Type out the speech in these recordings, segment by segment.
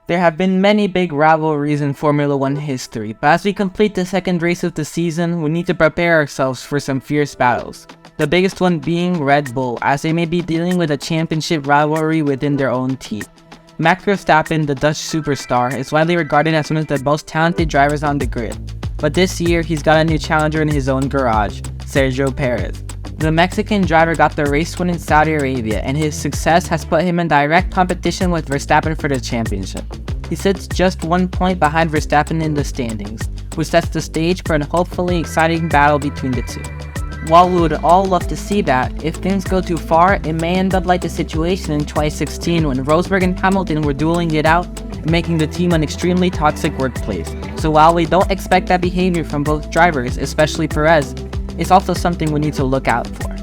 There have been many big rivalries in Formula 1 history, but as we complete the second race of the season, we need to prepare ourselves for some fierce battles. The biggest one being Red Bull, as they may be dealing with a championship rivalry within their own team. Max Verstappen, the Dutch superstar, is widely regarded as one of the most talented drivers on the grid. But this year, he's got a new challenger in his own garage, Sergio Perez. The Mexican driver got the race win in Saudi Arabia, and his success has put him in direct competition with Verstappen for the championship. He sits just 1 point behind Verstappen in the standings, which sets the stage for a hopefully exciting battle between the two. While we would all love to see that, if things go too far, it may end up like the situation in 2016 when Rosberg and Hamilton were dueling it out, making the team an extremely toxic workplace. So while we don't expect that behavior from both drivers, especially Perez, it's also something we need to look out for.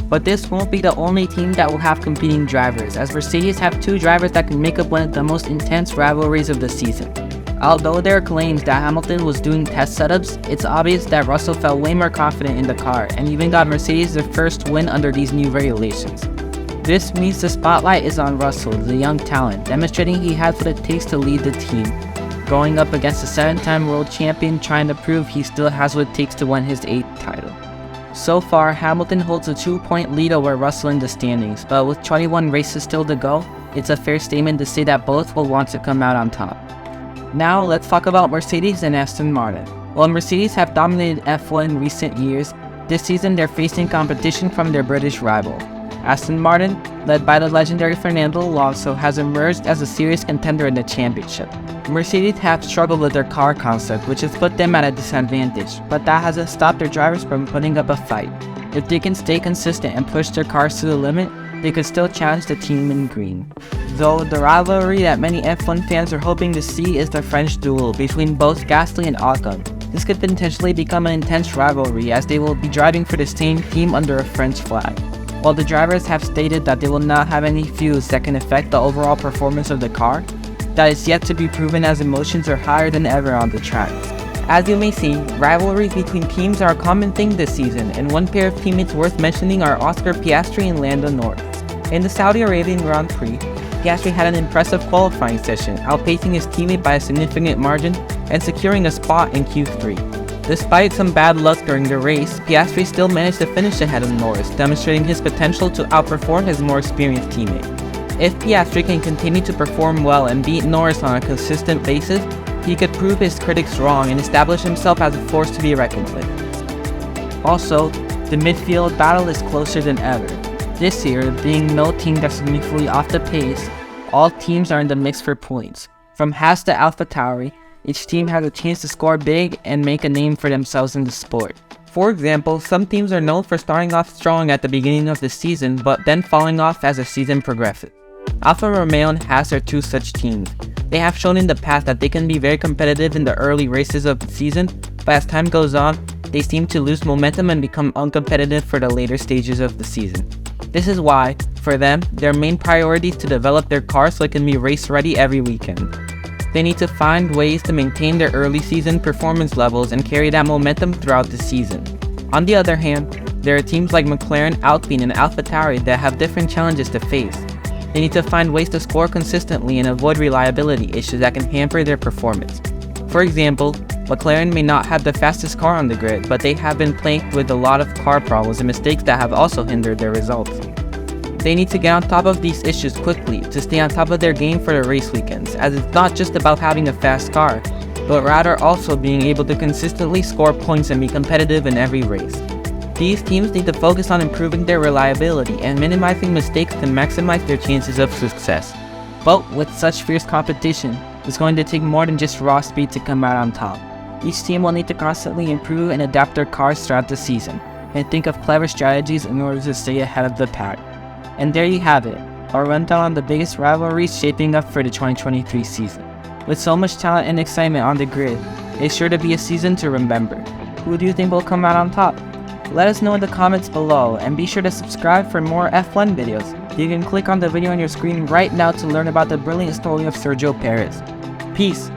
But this won't be the only team that will have competing drivers, as Mercedes have two drivers that can make up one of the most intense rivalries of the season. Although there are claims that Hamilton was doing test setups, it's obvious that Russell felt way more confident in the car and even got Mercedes their first win under these new regulations. This means the spotlight is on Russell, the young talent, demonstrating he has what it takes to lead the team, going up against a 7-time world champion trying to prove he still has what it takes to win his 8th title. So far, Hamilton holds a 2-point lead over Russell in the standings, but with 21 races still to go, it's a fair statement to say that both will want to come out on top. Now, let's talk about Mercedes and Aston Martin. While Mercedes have dominated F1 in recent years, this season they're facing competition from their British rival. Aston Martin, led by the legendary Fernando Alonso, has emerged as a serious contender in the championship. Mercedes have struggled with their car concept, which has put them at a disadvantage, but that hasn't stopped their drivers from putting up a fight. If they can stay consistent and push their cars to the limit, they could still challenge the team in green. Though the rivalry that many F1 fans are hoping to see is the French duel between both Gasly and Ocon. This could potentially become an intense rivalry as they will be driving for the same team under a French flag. While the drivers have stated that they will not have any feuds that can affect the overall performance of the car, that is yet to be proven as emotions are higher than ever on the track. As you may see, rivalries between teams are a common thing this season, and one pair of teammates worth mentioning are Oscar Piastri and Lando Norris. In the Saudi Arabian Grand Prix, Piastri had an impressive qualifying session, outpacing his teammate by a significant margin and securing a spot in Q3. Despite some bad luck during the race, Piastri still managed to finish ahead of Norris, demonstrating his potential to outperform his more experienced teammate. If Piastri can continue to perform well and beat Norris on a consistent basis, he could prove his critics wrong and establish himself as a force to be reckoned with. Also, the midfield battle is closer than ever. This year, being no team that's significantly off the pace, all teams are in the mix for points. From Haas to AlphaTauri, each team has a chance to score big and make a name for themselves in the sport. For example, some teams are known for starting off strong at the beginning of the season, but then falling off as the season progresses. Alfa Romeo and Haas are two such teams. They have shown in the past that they can be very competitive in the early races of the season, but as time goes on, they seem to lose momentum and become uncompetitive for the later stages of the season. This is why, for them, their main priority is to develop their car so it can be race ready every weekend. They need to find ways to maintain their early season performance levels and carry that momentum throughout the season. On the other hand, there are teams like McLaren, Alpine, and AlphaTauri that have different challenges to face. They need to find ways to score consistently and avoid reliability issues that can hamper their performance. For example, McLaren may not have the fastest car on the grid, but they have been plagued with a lot of car problems and mistakes that have also hindered their results. They need to get on top of these issues quickly to stay on top of their game for the race weekends, as it's not just about having a fast car, but rather also being able to consistently score points and be competitive in every race. These teams need to focus on improving their reliability and minimizing mistakes to maximize their chances of success. But with such fierce competition, it's going to take more than just raw speed to come out on top. Each team will need to constantly improve and adapt their cars throughout the season, and think of clever strategies in order to stay ahead of the pack. And there you have it, our rundown on the biggest rivalries shaping up for the 2023 season. With so much talent and excitement on the grid, it's sure to be a season to remember. Who do you think will come out on top? Let us know in the comments below, and be sure to subscribe for more F1 videos. You can click on the video on your screen right now to learn about the brilliant story of Sergio Perez. Peace!